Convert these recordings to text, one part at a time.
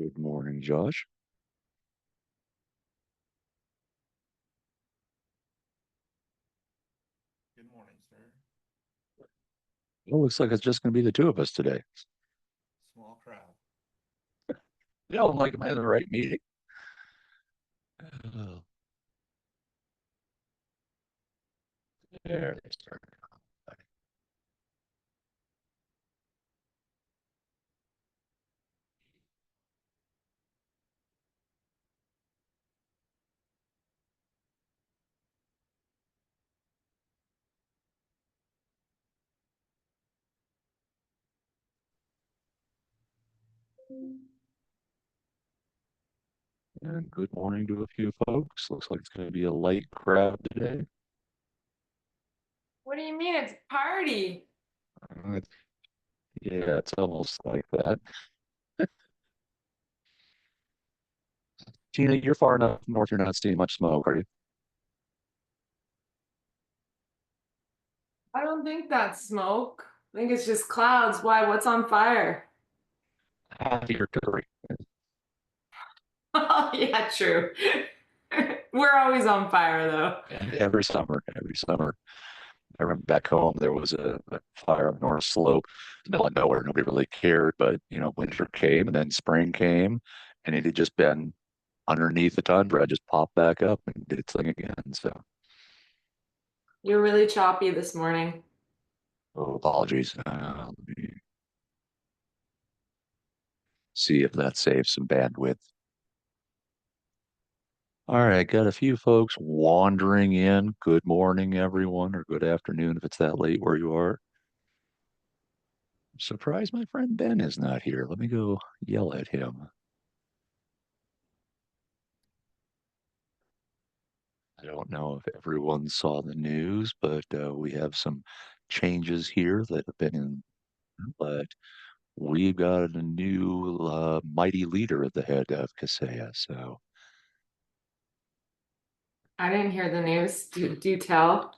Good morning, Josh. Good morning, sir. It looks like it's just going to be the two of us today. Small crowd. Yeah, I'm like, am I in the right meeting? Oh, there they start. And good morning to a few folks. Looks like it's going to be a light crowd today. What do you mean? It's a party. Uh, yeah, it's almost like that. Tina, you're far enough north, you're not seeing much smoke, are you? I don't think that's smoke. I think it's just clouds. Why? What's on fire? Half of your cookery. Oh, yeah, true. We're always on fire, though. And every summer. I remember back home, there was a fire on the North Slope, in the middle of nowhere. Nobody really cared, but winter came and then spring came, and it had just been underneath the tundra, just popped back up and did its thing again. So, You're really choppy this morning. oh, apologies. Let me see if that saves some bandwidth. All right, got a few folks wandering in. Good morning, everyone, or good afternoon if it's that late where you are. Surprised my friend Ben is not here. Let me go yell at him. I don't know if everyone saw the news, but we have some changes here that have been in, but we've got a new mighty leader at the head of Kaseya. So, I didn't hear the news. Do tell.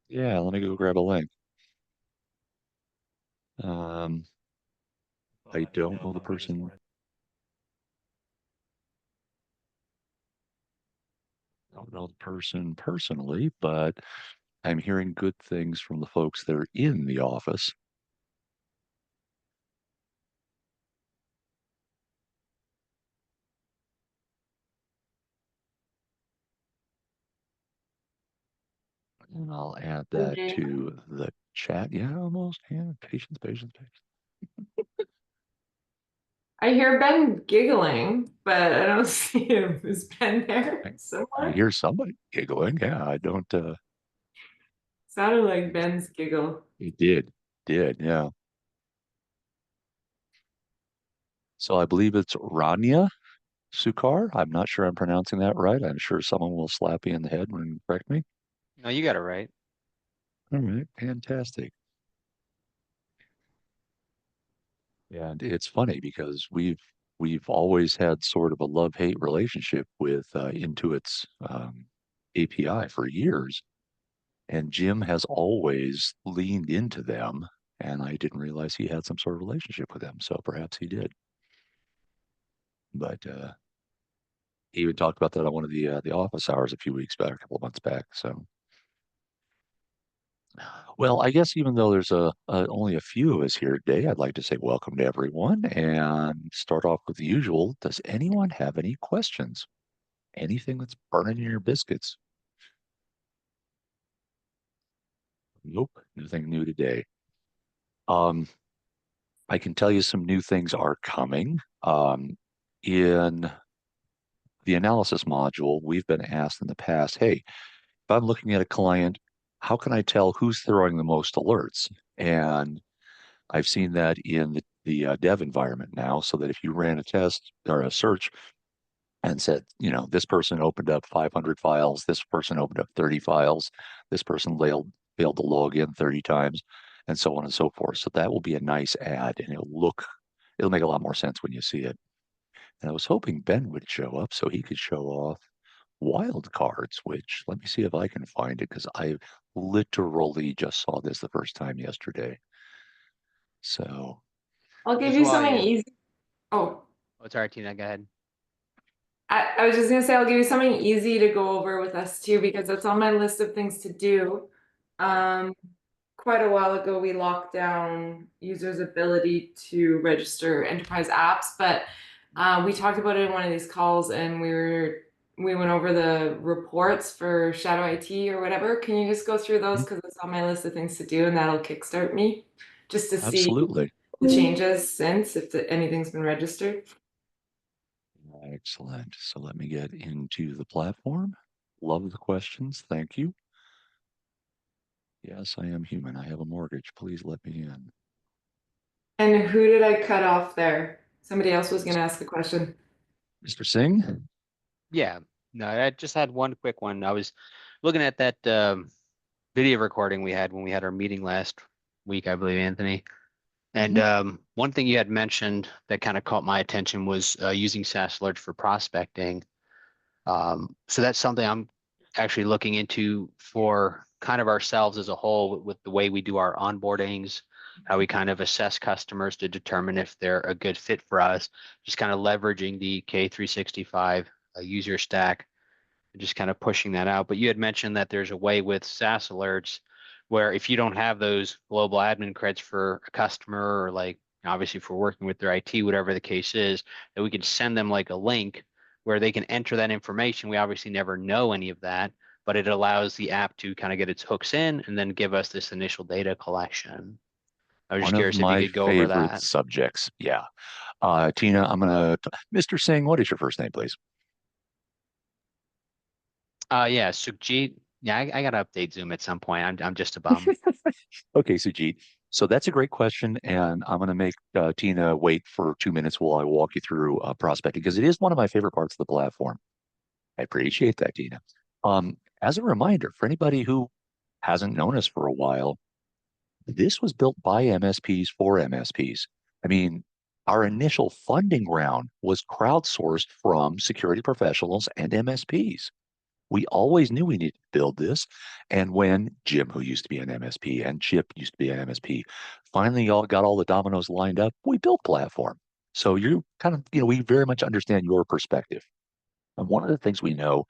yeah, let me go grab a link. Um, Thought I I'd don't email know the somebody this person, morning. don't know the person personally, but I'm hearing good things from the folks that are in the office. And I'll add that Okay. to the chat. Yeah, almost. Yeah, patience, patience, patience. I hear Ben giggling, but I don't see him. Is Ben there I somewhere? hear somebody giggling. Yeah, I don't. Sounded like Ben's giggle. He did, yeah. So I believe it's Rania Sukar. I'm not sure I'm pronouncing that right. I'm sure someone will slap me in the head and correct me. No, you got it right. All right, fantastic. And it's funny because we've always had sort of a love-hate relationship with Intuit's API for years, and Jim has always leaned into them, and I didn't realize he had some sort of relationship with them. So perhaps he did. But he even talked about that on one of the office hours a few weeks back, a couple of months back. So, well, I guess even though there's only a few of us here today, I'd like to say welcome to everyone and start off with the usual. Does anyone have any questions? Anything that's burning in your biscuits? Nope, nothing new today. Um, I can tell you some new things are coming. In the analysis module, we've been asked in the past, hey, if I'm looking at a client, how can I tell who's throwing the most alerts? And I've seen that in the dev environment now, so that if you ran a test or a search and said, this person opened up 500 files, this person opened up 30 files, this person failed to log in 30 times, and so on and so forth. So that will be a nice add, and it'll make a lot more sense when you see it. And I was hoping Ben would show up so he could show off Wildcards, which let me see if I can find it because I literally just saw this the first time yesterday. So, I'll give Just you while something you, easy. Oh, Oh, sorry, Tina, go ahead. I was just gonna say I'll give you something easy to go over with us too, because that's on my list of things to do. Quite a while ago, we locked down users' ability to register enterprise apps, but we talked about it in one of these calls, and we went over the reports for Shadow IT or whatever. Can you just go through those, because it's on my list of things to do, and that'll kickstart me just to see Absolutely. the changes since, if anything's been registered. Excellent. So let me get into the platform. Love the questions. Thank you. Yes, I am human. I have a mortgage. Please let me in. And who did I cut off there? Somebody else was going to ask a question. Mr. Singh? Yeah, no, I just had one quick one. I was looking at that video recording we had when we had our meeting last week, I believe, Anthony. And one thing you had mentioned that kind of caught my attention was using SaaS Alerts for prospecting. So that's something I'm actually looking into for kind of ourselves as a whole with the way we do our onboardings, how we kind of assess customers to determine if they're a good fit for us, just kind of leveraging the K365 user stack and just kind of pushing that out. But you had mentioned that there's a way with SaaS Alerts where if you don't have those global admin creds for a customer, or like obviously if we're working with their IT, whatever the case is, that we can send them like a link where they can enter that information. We obviously never know any of that, but it allows the app to kind of get its hooks in and then give us this initial data collection. I was just One of curious if you my could go over favorite that. subjects. Yeah. Tina, Mr. Singh, what is your first name, please? Yeah, Sukhjit. Yeah, I gotta update Zoom at some point. I'm just a bum. Okay, Sujit. So that's a great question, and I'm going to make Tina wait for 2 minutes while I walk you through prospecting, because it is one of my favorite parts of the platform. I appreciate that, Tina. As a reminder, for anybody who hasn't known us for a while, this was built by MSPs for MSPs. I mean, our initial funding round was crowdsourced from security professionals and MSPs. We always knew we needed to build this. And when Jim, who used to be an MSP, and Chip used to be an MSP, finally all got all the dominoes lined up, we built platform. So you kind of, we very much understand your perspective. And one of the things we know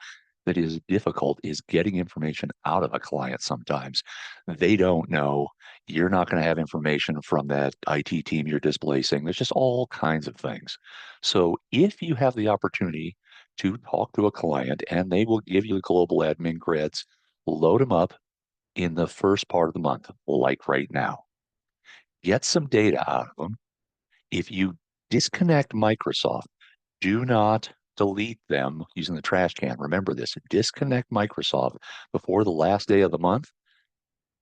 that is difficult is getting information out of a client sometimes. They don't know. You're not going to have information from that IT team you're displacing. There's just all kinds of things. So if you have the opportunity to talk to a client and they will give you global admin creds, load them up in the first part of the month, like right now. Get some data out of them. If you disconnect Microsoft, do not delete them using the trash can. Remember this, disconnect Microsoft before the last day of the month.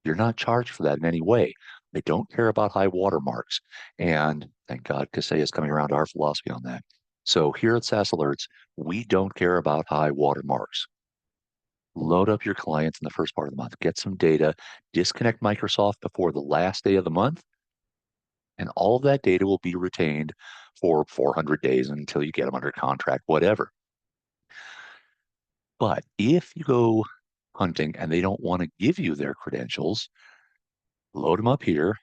You're not charged for that in any way. They don't care about high watermarks. And thank God Kaseya is coming around to our philosophy on that. So here at SaaS Alerts, we don't care about high watermarks. Load up your clients in the first part of the month, get some data, disconnect Microsoft before the last day of the month, and all of that data will be retained for 400 days until you get them under contract, whatever. But if you go hunting and they don't want to give you their credentials, load them up here,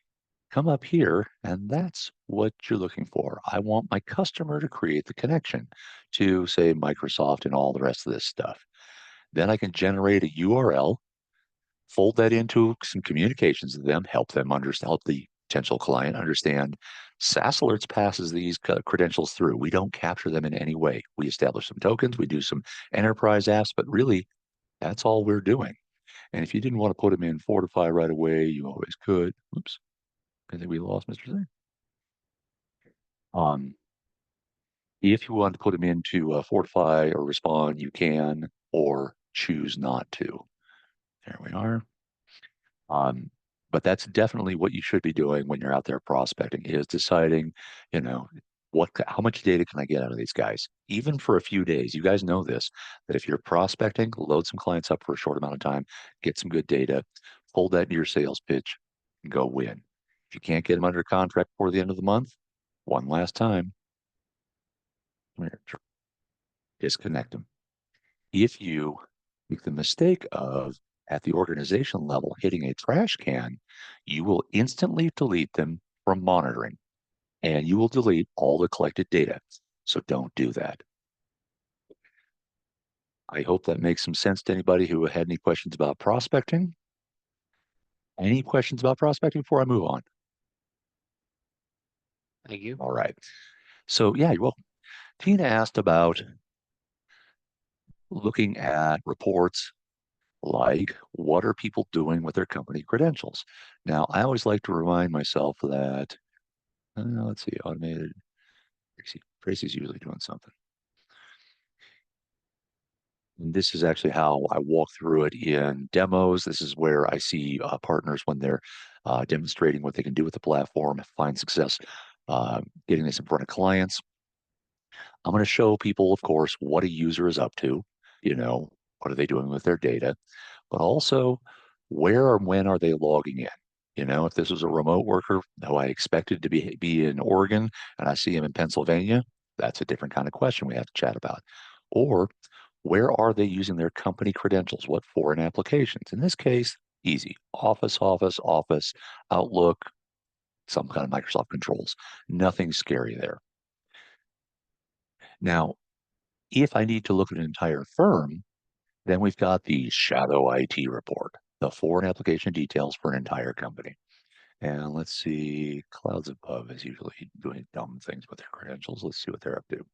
come up here, and that's what you're looking for. I want my customer to create the connection to, say, Microsoft and all the rest of this stuff. Then I can generate a URL, fold that into some communications to them, help the potential client understand SaaS Alerts passes these credentials through. We don't capture them in any way. We establish some tokens, we do some enterprise apps, but really that's all we're doing. And if you didn't want to put them in Fortify right away, you always could. Oops, I think we lost Mr. Zane. If you want to put them into Fortify or Respond, you can, or choose not to. There we are. But that's definitely what you should be doing when you're out there prospecting, is deciding, how much data can I get out of these guys? Even for a few days. You guys know this, that if you're prospecting, load some clients up for a short amount of time, get some good data, fold that into your sales pitch, and go win. If you can't get them under contract before the end of the month, one last time, disconnect them. If you make the mistake of, at the organization level, hitting a trash can, you will instantly delete them from monitoring, and you will delete all the collected data. So don't do that. I hope that makes some sense to anybody who had any questions about prospecting. Any questions about prospecting before I move on? Thank you. All right. So yeah, you're welcome. Tina asked about looking at reports like what are people doing with their company credentials? Now, I always like to remind myself that, let's see, automated, Tracy's usually doing something. And this is actually how I walk through it in demos. This is where I see partners when they're demonstrating what they can do with the platform, find success, getting this in front of clients. I'm going to show people, of course, what a user is up to, what are they doing with their data, but also where or when are they logging in? If this was a remote worker who I expected to be in Oregon and I see him in Pennsylvania, that's a different kind of question we have to chat about. Or where are they using their company credentials? What foreign applications? In this case, easy. Office, Outlook, some kind of Microsoft controls. Nothing scary there. Now, if I need to look at an entire firm, then we've got the shadow IT report, the foreign application details for an entire company. And let's see, Clouds Above is usually doing dumb things with their credentials. Let's see what they're up to.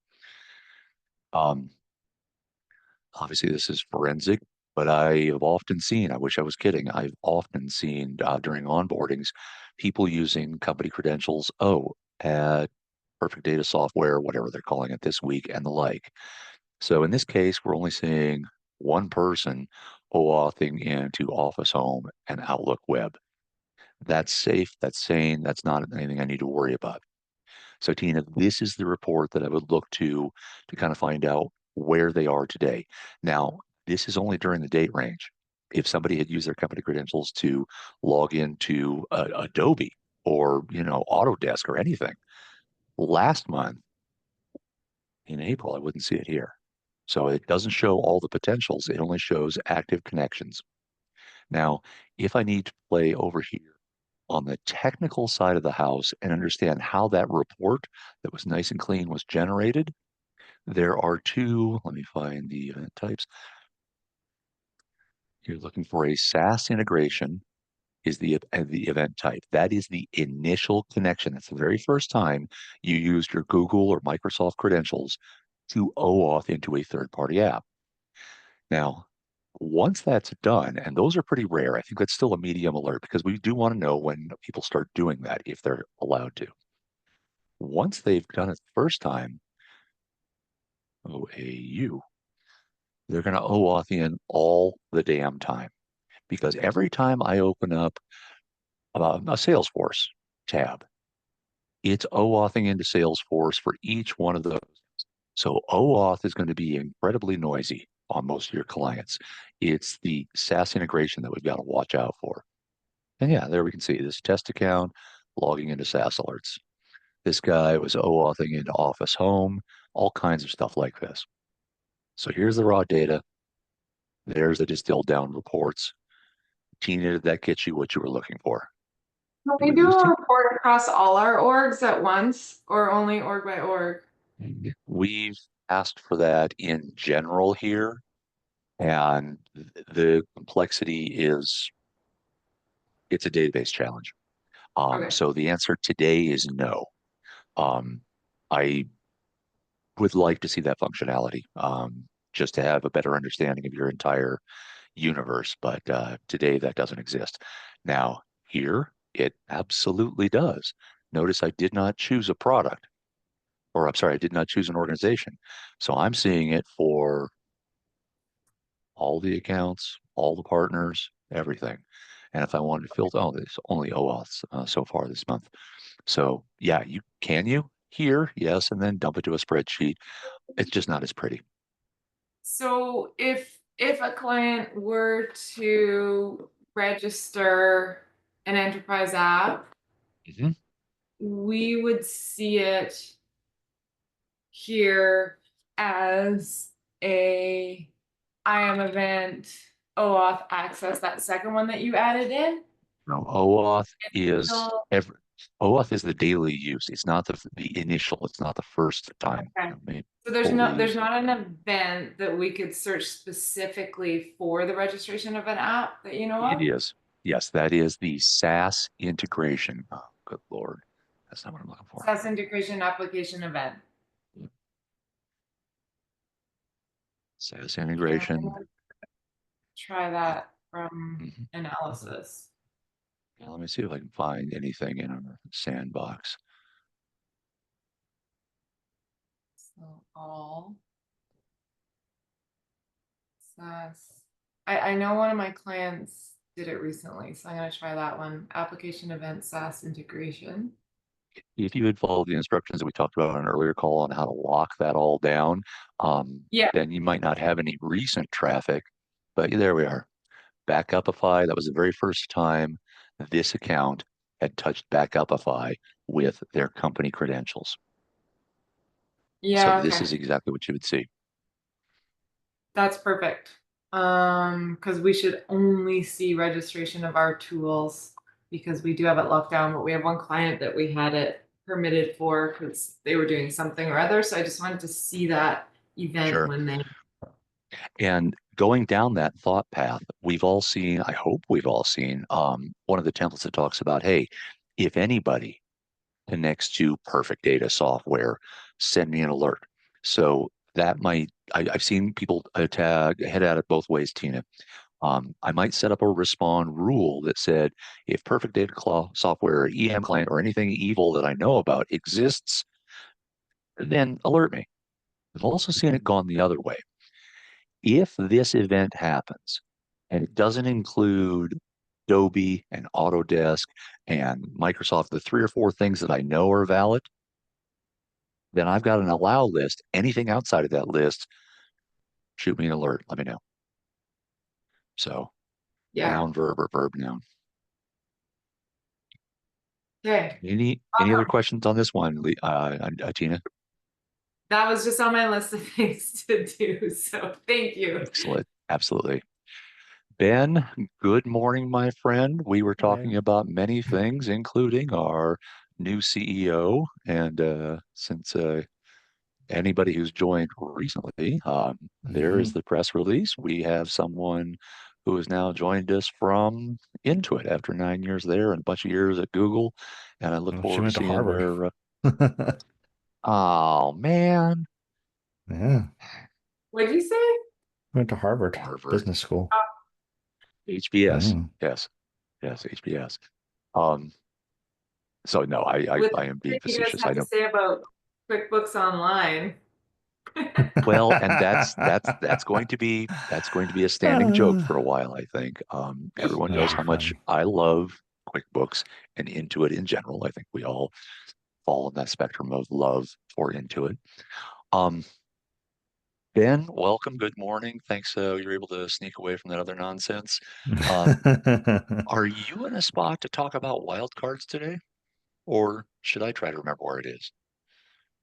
Obviously, this is forensic, but I have often seen, I wish I was kidding, I've often seen during onboardings, people using company credentials, at Perfect Data Software, whatever they're calling it this week, and the like. So in this case, we're only seeing one person OAuthing into Office Home and Outlook Web. That's safe, that's sane, that's not anything I need to worry about. So Tina, this is the report that I would look to kind of find out where they are today. Now, this is only during the date range. If somebody had used their company credentials to log into Adobe or, Autodesk or anything last month in April, I wouldn't see it here. So it doesn't show all the potentials. It only shows active connections. Now, if I need to play over here on the technical side of the house and understand how that report that was nice and clean was generated, there are two, let me find the event types. You're looking for a SaaS integration is the event type. That is the initial connection. That's the very first time you used your Google or Microsoft credentials to OAuth into a third-party app. Now, once that's done, and those are pretty rare, I think that's still a medium alert because we do want to know when people start doing that if they're allowed to. Once they've done it the first time, OAU, they're going to OAuth in all the damn time because every time I open up a Salesforce tab, it's OAuthing into Salesforce for each one of those. So OAuth is going to be incredibly noisy on most of your clients. It's the SaaS integration that we've got to watch out for. And yeah, there we can see this test account logging into SaaS Alerts. This guy was OAuthing into Office Home, all kinds of stuff like this. So here's the raw data. There's the distilled down reports. Tina, did that get you what you were looking for? Can we do a report across all our orgs at once or only org by org? We've asked for that in general here, and the complexity is it's a database challenge. Okay. So the answer today is no. I would like to see that functionality just to have a better understanding of your entire universe, but today that doesn't exist. Now, here it absolutely does. Notice I did not choose a product, or I'm sorry, I did not choose an organization. So I'm seeing it for all the accounts, all the partners, everything. And if I wanted to filter, there's only OAuths so far this month. So yeah, you here, yes, and then dump it to a spreadsheet. It's just not as pretty. So if a client were to register an enterprise app, Mhm. we would see it here as a IAM event, OAuth access, that second one that you added in. No, OAuth is So- OAuth is the daily use. It's not the initial. It's not the first time. Okay. I mean, So there's fully- not an event that we could search specifically for the registration of an app that you know It of? is. Yes, that is the SaaS integration. Oh, good Lord. That's not what I'm looking for. SaaS integration application event. SaaS Okay, I'm integration. gonna try that from Mhm. analysis. Now, let me see if I can find anything in our sandbox. So all SaaS. I know one of my clients did it recently, so I'm gonna try that one. Application event SaaS integration. If you had followed the instructions that we talked about on an earlier call on how to lock that all down, Yeah. then you might not have any recent traffic. But there we are. Backupify, that was the very first time this account had touched Backupify with their company credentials. So Yeah, this okay. is exactly what you would see. That's perfect. Because we should only see registration of our tools because we do have it locked down, but we have one client that we had it permitted for because they were doing something or other. So I just wanted to see that event Sure. when they And going down that thought path, we've all seen, I hope we've all seen, one of the templates that talks about, hey, if anybody connects to perfect data software, send me an alert. So that might, I've seen people head at it both ways, Tina. I might set up a respond rule that said, if perfect data software, or EM client, or anything evil that I know about exists, then alert me. I've also seen it gone the other way. If this event happens and it doesn't include Adobe and Autodesk and Microsoft, the 3 or 4 things that I know are valid, then I've got an allow list. Anything outside of that list, shoot me an alert. Let me know. So yeah. noun, verb, or verb, noun. Okay. Any other questions on this one, Tina? That was just on my list of things to do. So thank you. Excellent. Absolutely. Ben, good morning, my friend. We were talking about many things, including our new CEO. And since anybody who's joined recently, there is the press release. We have someone who has now joined us from Intuit after 9 years there and a bunch of years at Google. And I look She forward to went to seeing Harvard. where. Oh man, Yeah, What'd you say? went to Harvard Harvard, Business School. HBS. Mm. Yes, yes, HBS. Um, so no, With I am being everything you guys facetious. I have to know. say about QuickBooks Online. Well, and that's going to be a standing joke for a while, I think. Everyone That'll knows be how much fun. I love QuickBooks and Intuit in general. I think we all fall in that spectrum of love for Intuit. Um, Ben, welcome. Good morning. Thanks. You're able to sneak away from that other nonsense. Are you in a spot to talk about wildcards today, or should I try to remember where it is?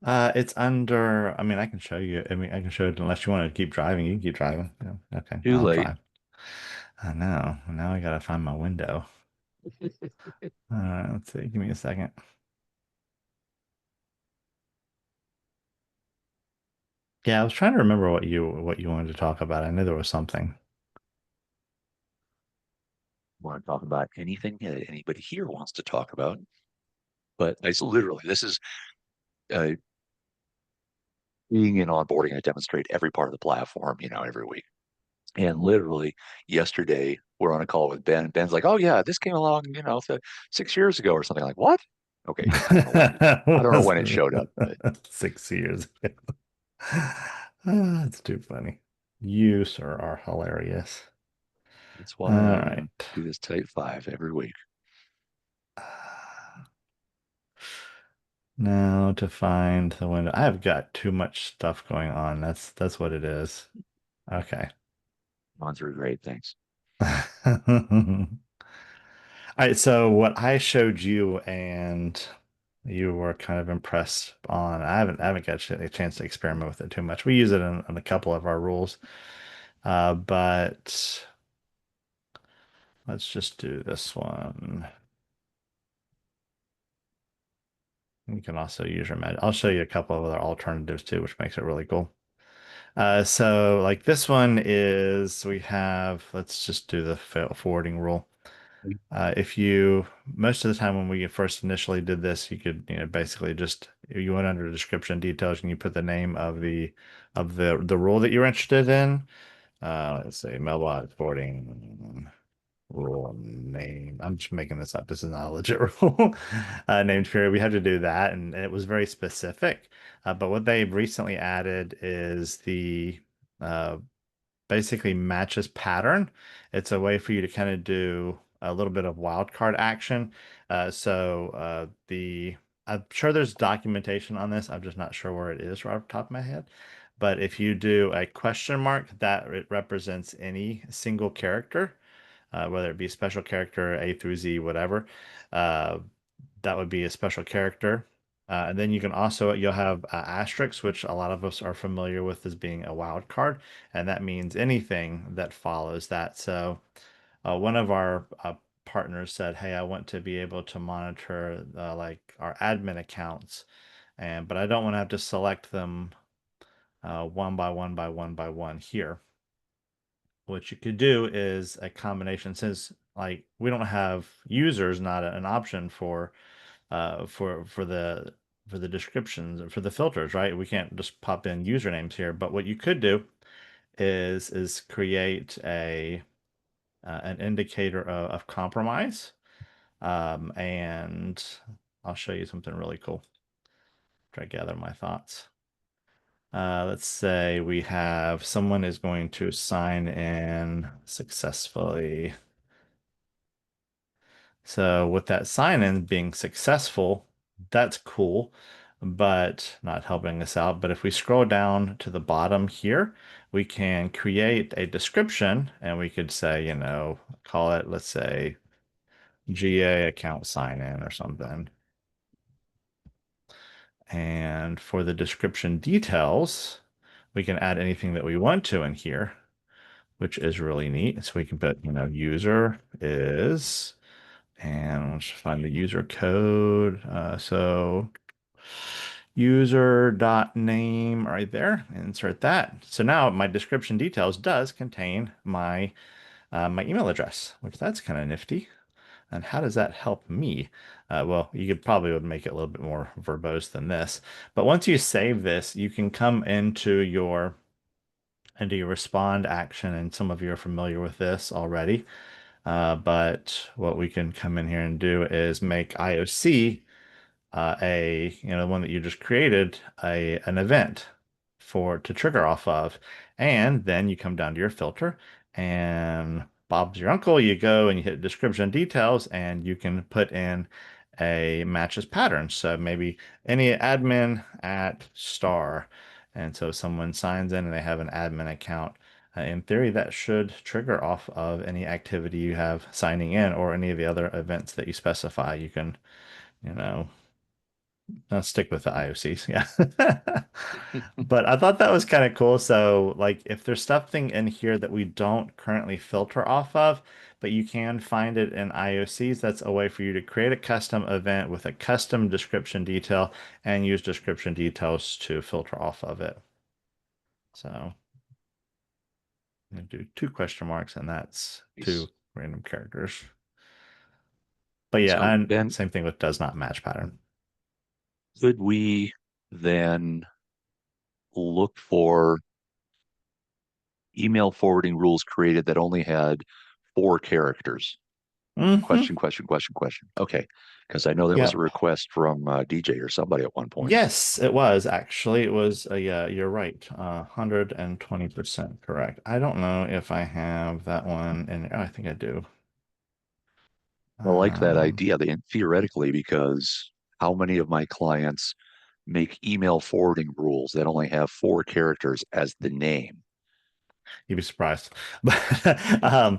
It's under, I mean, I can show you. I mean, I can show it unless you want to keep driving. You can keep driving. Yeah, okay, Too I'll late. drive. I know. Now I gotta find my window. All right, let's see. Give me a second. Yeah, I was trying to remember what you wanted to talk about. I knew there was something. Want to talk about anything that anybody here wants to talk about? But literally, this is uh, being in onboarding. I demonstrate every part of the platform, every week. And literally yesterday, we're on a call with Ben. Ben's like, "Oh yeah, this came along, 6 years ago or something." Like, what? Okay, I don't know when I don't know when it showed up, but 6 years ago. That's too funny. You, sir, are hilarious. that's All why I right. do this type 5 every week. Now to find the window. I've got too much stuff going on. That's what it is. Okay. On through great things. All right, so what I showed you and you were kind of impressed on. I haven't got a chance to experiment with it too much. We use it in a couple of our rules. But let's just do this one. You can also use your med. I'll show you a couple of other alternatives too, which makes it really cool. So like this one is we have, let's just do the forwarding rule. If you, most of the time when we first initially did this, you could, basically just, you went under description details and you put the name of the rule that you're interested in. Let's say mailbox forwarding rule name. I'm just making this up. This is not a legit rule. Named period. We had to do that, and it was very specific. But what they recently added is the uh, basically matches pattern. It's a way for you to kind of do a little bit of wildcard action. I'm sure there's documentation on this. I'm just not sure where it is right off the top of my head. But if you do a question mark, that it represents any single character, whether it be special character A through Z, whatever. Uh, that would be a special character. And then you can also, you'll have asterisks, which a lot of us are familiar with as being a wild card. And that means anything that follows that. So one of our partners said, hey, I want to be able to monitor like our admin accounts, but I don't want to have to select them one by one by one by one here. What you could do is a combination, since like we don't have users, not an option for the descriptions or for the filters, right? We can't just pop in usernames here. But what you could do is create a an indicator of compromise, and I'll show you something really cool. Try to gather my thoughts. Let's say we have someone is going to sign in successfully. So with that sign-in being successful, that's cool, but not helping us out. But if we scroll down to the bottom here, we can create a description and we could say, call it, let's say, GA account sign-in or something. And for the description details, we can add anything that we want to in here, which is really neat. So we can put, user is, and let's find the user code. So user.name right there, insert that. So now my description details does contain my my email address, which that's kind of nifty. And how does that help me? Well, you could probably would make it a little bit more verbose than this. But once you save this, you can come into your respond action, and some of you are familiar with this already. But what we can come in here and do is make IOC the one that you just created, an event to trigger off of. And then you come down to your filter, and Bob's your uncle. You go and you hit description details, and you can put in a matches pattern. So maybe any admin at star. And so someone signs in and they have an admin account. In theory, that should trigger off of any activity you have signing in or any of the other events that you specify. You can, I'll stick with the IOCs, yeah. But I thought that was kind of cool. So, like, if there's something in here that we don't currently filter off of, but you can find it in IOCs, that's a way for you to create a custom event with a custom description detail and use description details to filter off of it. So, I'm going to do 2 question marks, and that's 2 random characters. But yeah, So, and Ben, same thing with does not match pattern. could we then look for email forwarding rules created that only had 4 characters? Mhm. Question, question, question, question. Okay, because I know that was a Yep. request from DJ or somebody at one point. Yes, it was actually. It was yeah, you're right. 120% correct. I don't know if I have that one in. Oh, I think I do. I like that Um, idea, theoretically, because how many of my clients make email forwarding rules that only have 4 characters as the name? You'd be surprised. But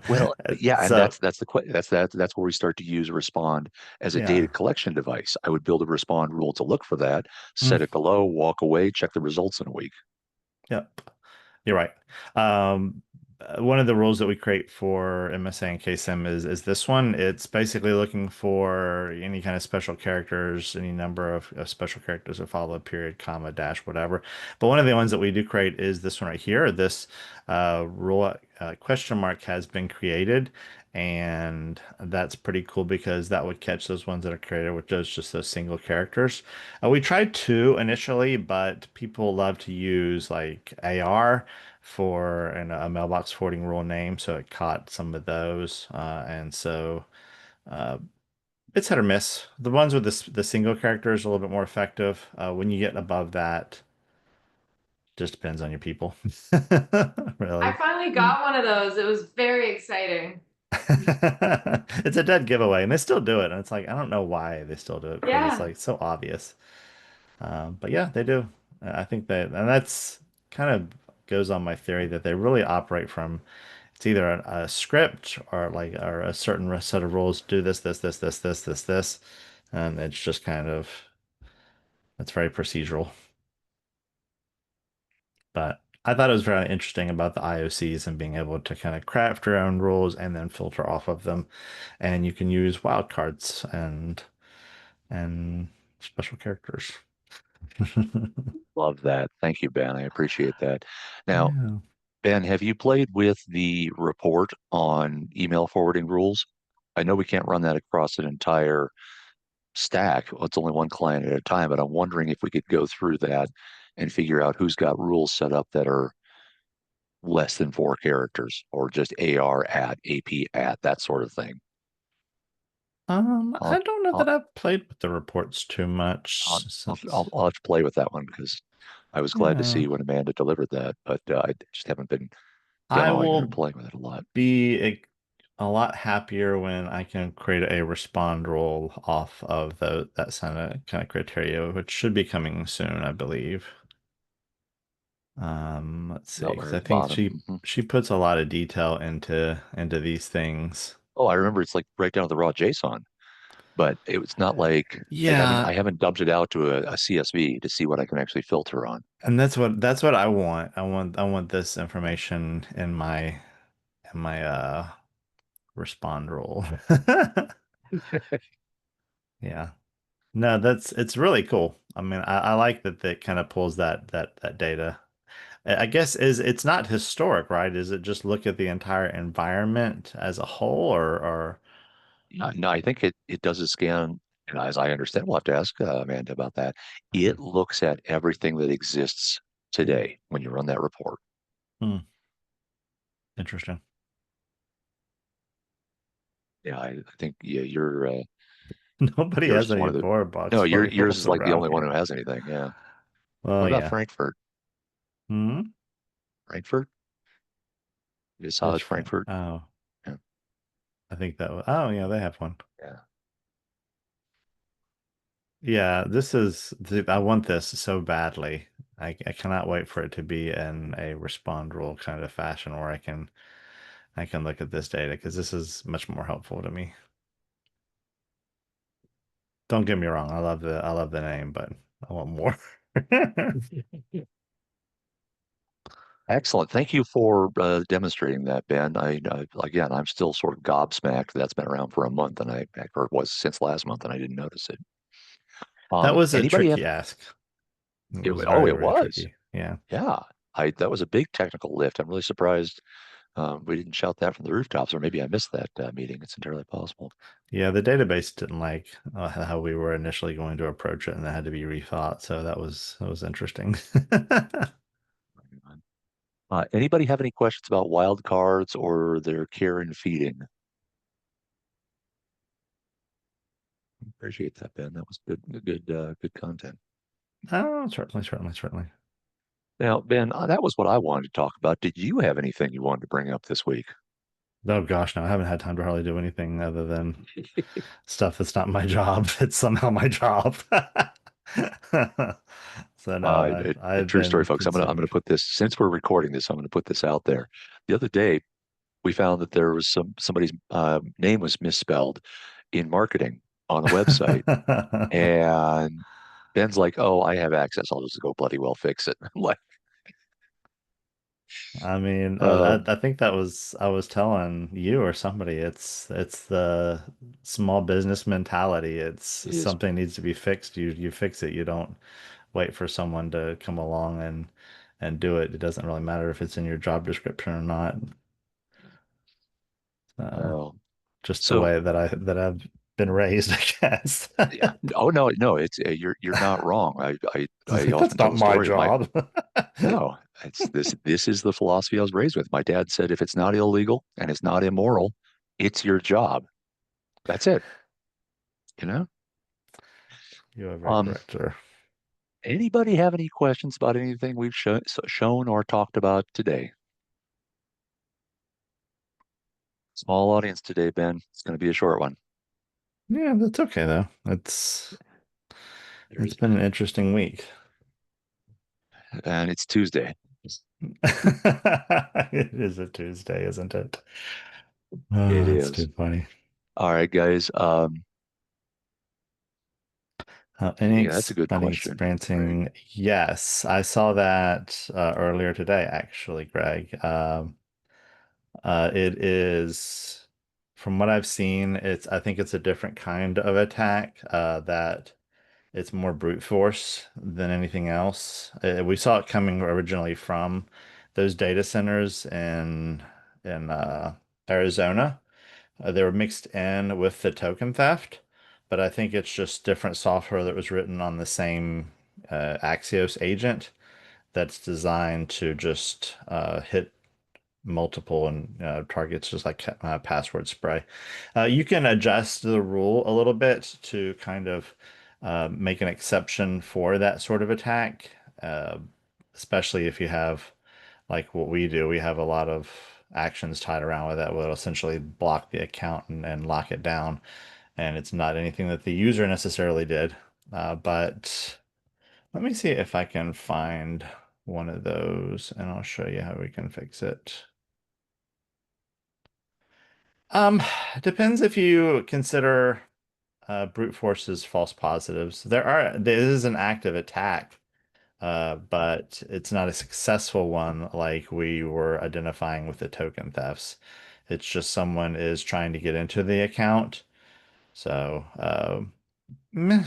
Well, yeah, and so that's where we start to use respond as a data yeah. collection device. I would build a respond rule to look for that, Mm, set it below, walk away, check the results in a week. yep. You're right. Um, one of the rules that we create for MSA and KSIM is this one. It's basically looking for any kind of special characters, any number of special characters that follow a period, comma, dash, whatever. But one of the ones that we do create is this one right here. This rule question mark has been created. And that's pretty cool because that would catch those ones that are created with just those single characters. We tried two initially, but people love to use like AR for a mailbox forwarding rule name, so it caught some of those. And so uh, it's hit or miss. The ones with the single characters are a little bit more effective. When you get above that, just depends on your people. I Really. finally got one of those. It was very exciting. It's a dead giveaway, and they still do it. And it's like, I don't know why they still do it because it's Yeah. like so obvious. But yeah, they do. I think that, and that's kind of goes on my theory that they really operate from it's either a script or like or a certain set of rules. Do this, and it's just kind of it's very procedural. But I thought it was very interesting about the IOCs and being able to kind of craft your own rules and then filter off of them, and you can use wildcards and special characters. Love that. Thank you, Ben. I appreciate that. Now, Yeah. Ben, have you played with the report on email forwarding rules? I know we can't run that across an entire stack. Well, it's only one client at a time, but I'm wondering if we could go through that and figure out who's got rules set up that are less than 4 characters or just AR at, AP at, that sort of thing. I I'll, don't know that I'll, I've played with the reports too I'll, much I'll, since. I'll have to play with that one because I was glad to Yeah, see when Amanda delivered that, but I just haven't been I demoing it or will playing with it a lot. be a lot happier when I can create a respond role off of that kind of criteria, which should be coming soon, I believe. Let's see, No, because or I at the think bottom. she puts a lot of detail into these things. Oh, I remember it's like right down to the raw JSON, but it's not like Yeah, I haven't dumped it out to a CSV to see what I can actually filter on. and that's what I want. I want this information in my respond role. Yeah. No, it's really cool. I mean, I like that kind of pulls that data. I guess is it's not historic, right? Is it just look at the entire environment as a whole or No, I think it does a scan, and as I understand, we'll have to ask Amanda about that. Mhm. It looks at everything that exists today when you run that report. Hmm, interesting. Yeah, I think Nobody yours has is one any of the forward box no, for yours rules is like the around only one who here. has anything. Yeah. What Well, about yeah. Frankfurt? Hmm. Frankfurt? Is Which Frank? Frankfurt? Oh, Yeah. I think that was. Oh, yeah, they have one. Yeah. Yeah, I want this so badly. I cannot wait for it to be in a respond rule kind of fashion where I can look at this data because this is much more helpful to me. Don't get me wrong, I love the name, but I want more. Excellent. Thank you for demonstrating that, Ben. Again, I'm still sort of gobsmacked. That's been around for a month, or it was since last month, and I didn't notice it. That was a Anybody have? tricky ask. It was Oh, very, it very was. tricky. Yeah. Yeah, I that was a big technical lift. I'm really surprised we didn't shout that from the rooftops, or maybe I missed that meeting. It's entirely possible. Yeah, the database didn't like how we were initially going to approach it, and that had to be rethought. So that was interesting. Anybody have any questions about wildcards or their care and feeding? Appreciate that, Ben. That was good content. Oh, certainly. Now, Ben, that was what I wanted to talk about. Did you have anything you wanted to bring up this week? Oh gosh, no, I haven't had time to hardly do anything other than stuff that's not my job. It's somehow my job. So no, I've True story, been folks. I'm gonna consumed. put this since we're recording this. I'm gonna put this out there. The other day, we found that there was somebody's name was misspelled in marketing on the website, and Ben's like, "Oh, I have access. I'll just go bloody well fix it." I'm like, I mean, Uh, I think that was I was telling you or somebody. It's the small business mentality. It's it is. something needs to be fixed. You fix it. You don't wait for someone to come along and do it. It doesn't really matter if it's in your job description or not. Uh, Well, just the so way that I've been raised, I guess. yeah. Oh no, no, it's you're not wrong. I often That's tell not the my story of my job. no. It's this is the philosophy I was raised with. My dad said if it's not illegal and it's not immoral, it's your job. That's it. You know. You are very Um, correct, sir. Anybody have any questions about anything we've shown or talked about today? Small audience today, Ben. It's going to be a short one. Yeah, that's okay though. It's There's, been an interesting week. and it's Tuesday. It is a Tuesday, isn't it? It Oh, that's is. too funny. All right, guys. Any Yeah, that's a good question, Greg. experiencing? Yes, I saw that earlier today, actually, Greg. It is, from what I've seen, I think it's a different kind of attack that it's more brute force than anything else. We saw it coming originally from those data centers in Arizona. They were mixed in with the token theft, but I think it's just different software that was written on the same Axios agent that's designed to just hit multiple and targets just like password spray. You can adjust the rule a little bit to kind of make an exception for that sort of attack, uh, especially if you have like what we do. We have a lot of actions tied around with that will essentially block the account and lock it down. And it's not anything that the user necessarily did. But let me see if I can find one of those and I'll show you how we can fix it. Um, depends if you consider brute force as false positives. There is an active attack, but it's not a successful one like we were identifying with the token thefts. It's just someone is trying to get into the account. So, meh.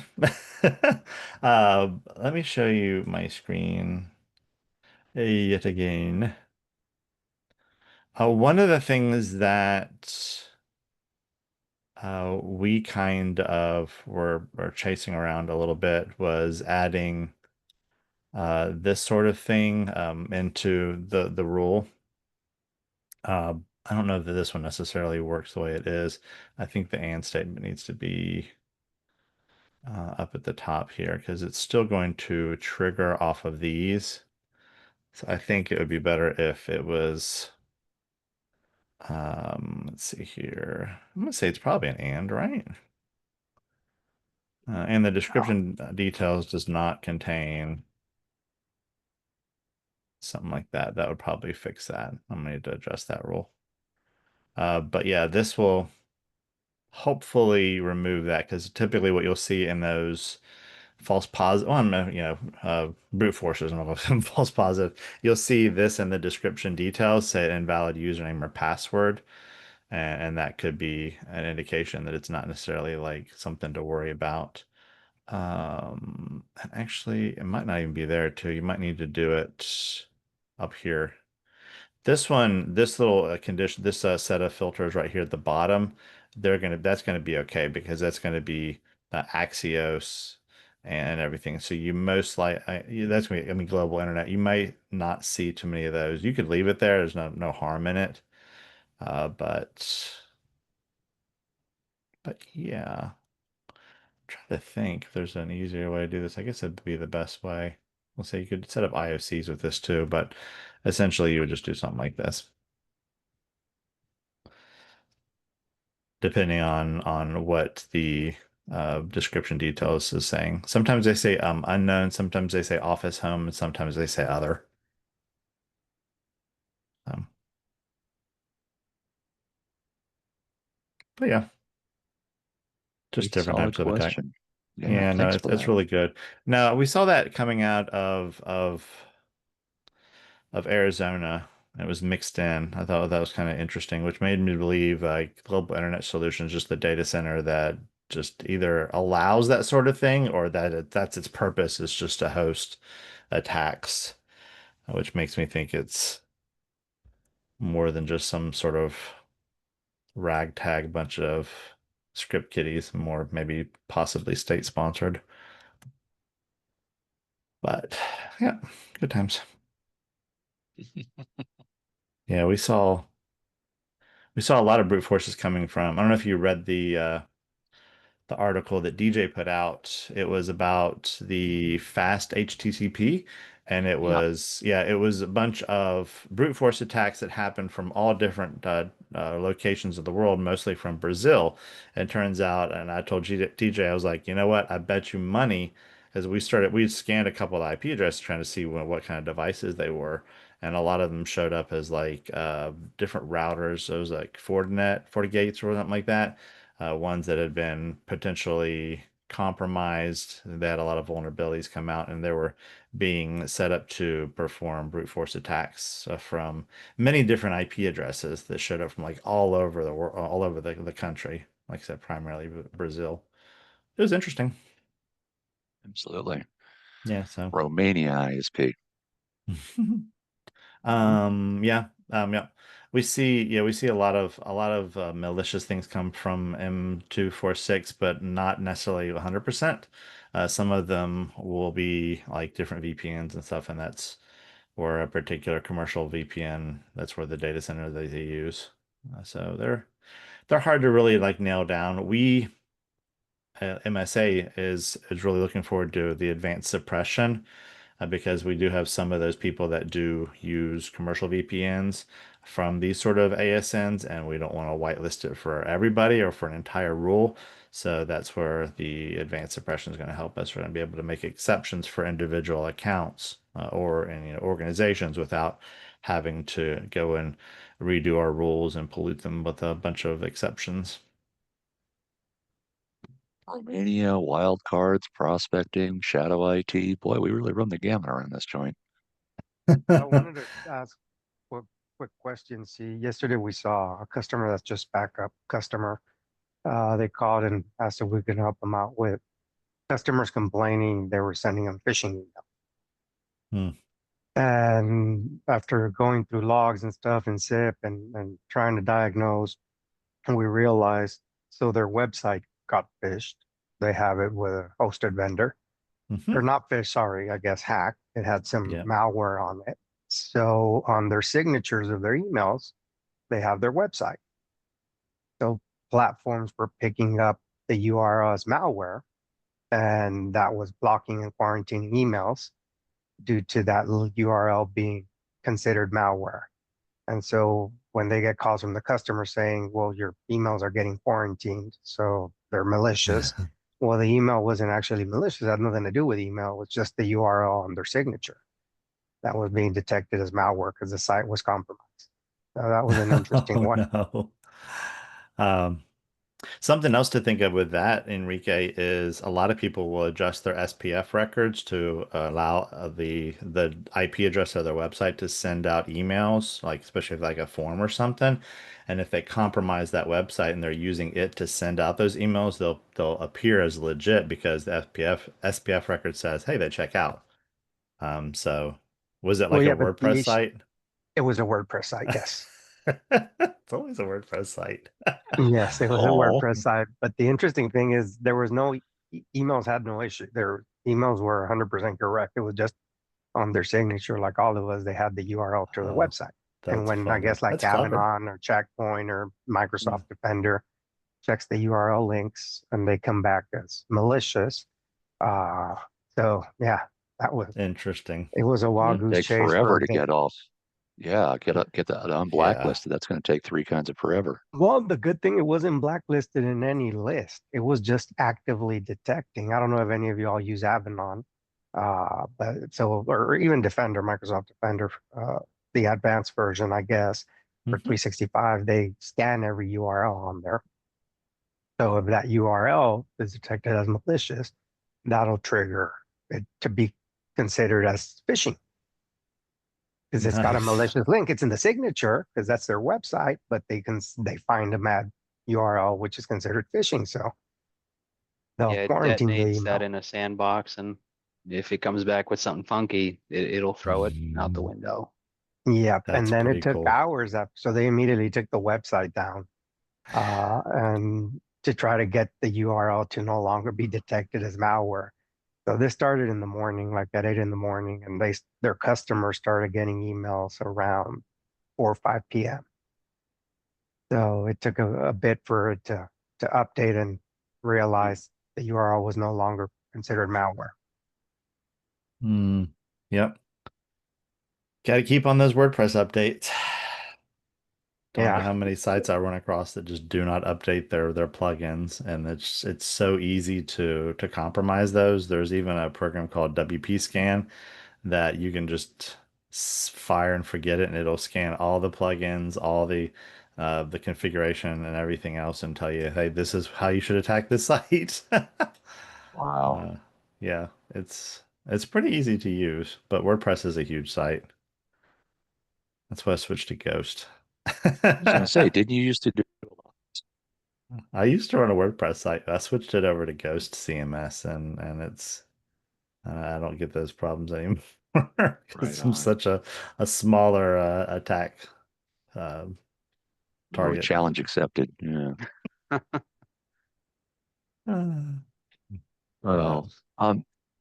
Let me show you my screen yet again. One of the things that we kind of were chasing around a little bit was adding this sort of thing into the rule. Uh, I don't know that this one necessarily works the way it is. I think the and statement needs to be up at the top here because it's still going to trigger off of these. So I think it would be better if it was, let's see here. I'm gonna say it's probably an and, right? And the description details does not contain something like that. That would probably fix that. I'm going to adjust that rule. But yeah, this will hopefully remove that because typically what you'll see in those false positive, brute forces and false positive, you'll see this in the description details, say invalid username or password. And that could be an indication that it's not necessarily like something to worry about. And actually, it might not even be there too. You might need to do it up here. This one, this little condition, this set of filters right here at the bottom, that's gonna be okay because that's gonna be Axios and everything. So you most like that's gonna be, I mean, global internet. You might not see too many of those. You could leave it there. There's no harm in it. But yeah. Try to think if there's an easier way to do this. I guess it'd be the best way. We'll say you could set up IOCs with this too, but essentially you would just do something like this. Depending on what the description details is saying. Sometimes they say unknown, sometimes they say office home, and sometimes they say other. Um, but yeah, just Great, different solid types of attack. question. Yeah, Yeah, no, thanks it's for it's that. really good. Now we saw that coming out of Arizona. It was mixed in. I thought that was kind of interesting, which made me believe like Global Internet Solutions, just the data center that just either allows that sort of thing or that that's its purpose is just to host attacks, which makes me think it's more than just some sort of ragtag bunch of script kiddies, more maybe possibly state sponsored. But yeah, good times. Yeah, we saw a lot of brute forces coming from. I don't know if you read the article that DJ put out. It was about the fast HTTP, and it Yeah. was it was a bunch of brute force attacks that happened from all different locations of the world, mostly from Brazil. And it turns out, and I told DJ, I was like, you know what? I bet you money, as we scanned a couple of IP addresses trying to see what kind of devices they were. And a lot of them showed up as like different routers. Those like FortiGates or something like that, ones that had been potentially compromised. They had a lot of vulnerabilities come out, and they were being set up to perform brute force attacks from many different IP addresses that showed up from like all over the world, all over the country. Like I said, primarily Brazil. It was interesting. Absolutely. Yeah. So. Romania ISP. Yeah. We see a lot of malicious things come from M246, but not necessarily 100%. Some of them will be like different VPNs and stuff, and that's or a particular commercial VPN. That's where the data center that they use. So they're hard to really like nail down. MSA is really looking forward to the advanced suppression, because we do have some of those people that do use commercial VPNs from these sort of ASNs, and we don't want to whitelist it for everybody or for an entire rule. So that's where the advanced suppression is going to help us. We're going to be able to make exceptions for individual accounts or in organizations without having to go and redo our rules and pollute them with a bunch of exceptions. Romania, wildcards, prospecting, shadow IT. Boy, we really run the gamut around this joint. I wanted to ask a quick question. See, yesterday we saw a customer that's just backup customer. They called and asked if we could help them out with customers complaining they were sending them phishing email. Hmm. And after going through logs and stuff in SIP and trying to diagnose, we realized so their website got phished. They have it with a hosted vendor. Or not phished, sorry, I guess hacked. It had some Yeah. malware on it. So on their signatures of their emails, they have their website. So platforms were picking up the URL as malware, and that was blocking and quarantining emails due to that URL being considered malware. And so when they get calls from the customer saying, well, your emails are getting quarantined, so they're malicious. Well, the email wasn't actually malicious. It had nothing to do with email. It was just the URL on their signature that was being detected as malware because the site was compromised. So that was an interesting one. No. Something else to think of with that, Enrique, is a lot of people will adjust their SPF records to allow the IP address of their website to send out emails, like especially if like a form or something. And if they compromise that website and they're using it to send out those emails, they'll appear as legit because the SPF record says, hey, they check out. So was it Well, like a yeah, but WordPress site? it was a WordPress site, yes. It's always a WordPress site. Yes, it was a Oh, WordPress site. But the interesting thing is there was no emails had no issue. Their emails were 100% correct. It was just on their signature, like all of us, they had the URL to the Oh, website. And that's when I funny. guess like That's clever. Avanan or Checkpoint or Yeah. Microsoft Defender checks the URL links and they come back as malicious. Uh, so yeah, that was Interesting. it was a wild goose take chase forever for to get off. Yeah, get that Yeah. unblacklisted. That's going to take three kinds of forever. well, the good thing it wasn't blacklisted in any list. It was just actively detecting. I don't know if any of y'all use Avanan, but so or even Defender, Microsoft Defender, the advanced version, I guess, for Mhm. 365, they scan every URL on there. So if that URL is detected as malicious, that'll trigger it to be considered as phishing. because it's got a Nice. malicious link. It's in the signature because that's their website, but they find a mad URL, which is considered phishing. So they'll Yeah, it quarantine the detonates that email. in a sandbox, and if it comes back with something funky, it'll throw it out the window. Yep. That's And then pretty it took cool. hours up. So they immediately took the website down and to try to get the URL to no longer be detected as malware. So this started in the morning, like at 8 in the morning, and their customers started getting emails around 4 or 5 p.m. So it took a bit for it to update and realize the URL was no longer considered malware. Yep. Got to keep on those WordPress updates. Don't know Yeah. how many sites I run across that just do not update their plugins, and it's so easy to compromise those. There's even a program called WP Scan that you can just fire and forget it, and it'll scan all the plugins, all the configuration and everything else, and tell you, hey, this is how you should attack this site. Wow. Yeah, it's pretty easy to use, but WordPress is a huge site. That's why I switched to Ghost. I was gonna say, didn't you used to do a lot? I used to run a WordPress site. I switched it over to Ghost CMS, and it's I don't get those problems anymore Right because I'm on. such a smaller attack Or target. challenge accepted. Yeah. Uh, Well,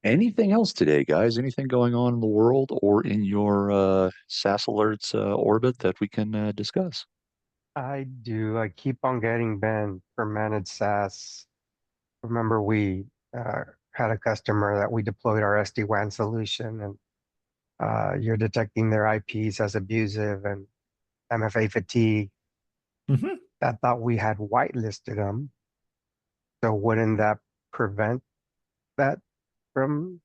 anything else today, guys? Anything going on in the world or in your SaaS Alerts orbit that we can discuss? I do. I keep on getting banned for managed SaaS. Remember, we had a customer that we deployed our SD-WAN solution, and you're detecting their IPs as abusive and MFA fatigue. mhm. I thought we had whitelisted them. So wouldn't that prevent that from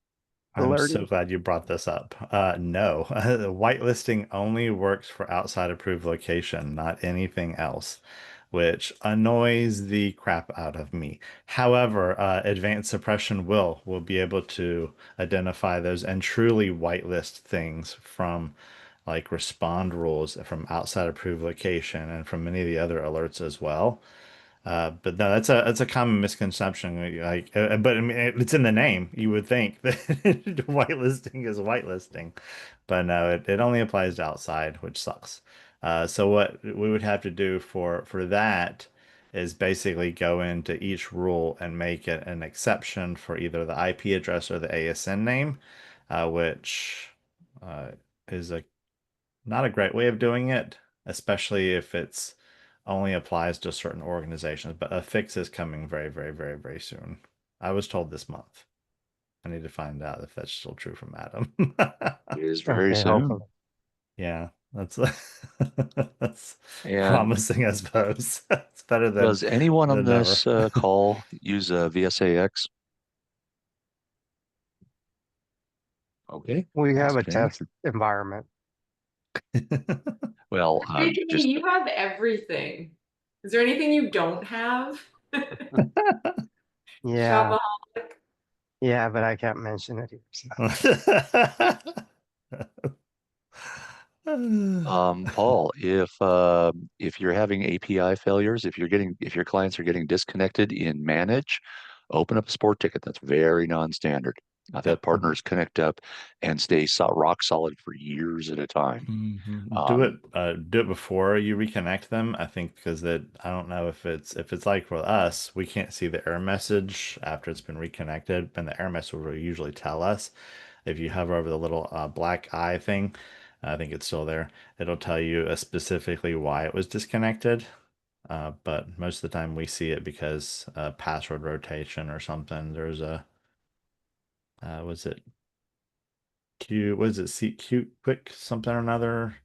I'm so alerting? glad you brought this up. No, whitelisting only works for outside approved location, not anything else, which annoys the crap out of me. However, advanced suppression will be able to identify those and truly whitelist things from like respond rules from outside approved location and from many of the other alerts as well. But no, that's a common misconception. Like, but I mean, it's in the name. You would think that whitelisting is whitelisting, but no, it only applies to outside, which sucks. So what we would have to do for that is basically go into each rule and make it an exception for either the IP address or the ASN name, which uh, is a not a great way of doing it, especially if it's only applies to certain organizations. But a fix is coming very, very, very, very soon. I was told this month. I need to find out if that's still true from Adam. It is very Okay, soon. hopefully. Yeah, that's that's And promising, I suppose. It's better does anyone on than never. this call use VSAX? Okay, We have a asked and test answered. environment. Well, Basically, just you have everything. Is there anything you don't have? Yeah, Shopaholic. yeah, but I can't mention it here. So. Paul, if you're having API failures, if your clients are getting disconnected in manage, open up a support ticket. That's very non-standard. I've Yep. had partners connect up and stay rock solid for years at a time. Do Um, it before you reconnect them. I think because that I don't know if it's like with us, we can't see the error message after it's been reconnected, and the error message will usually tell us if you hover over the little black eye thing. I think it's still there. It'll tell you specifically why it was disconnected. But most of the time we see it because password rotation or something. There's a was it Q? Was it C Q quick something or another?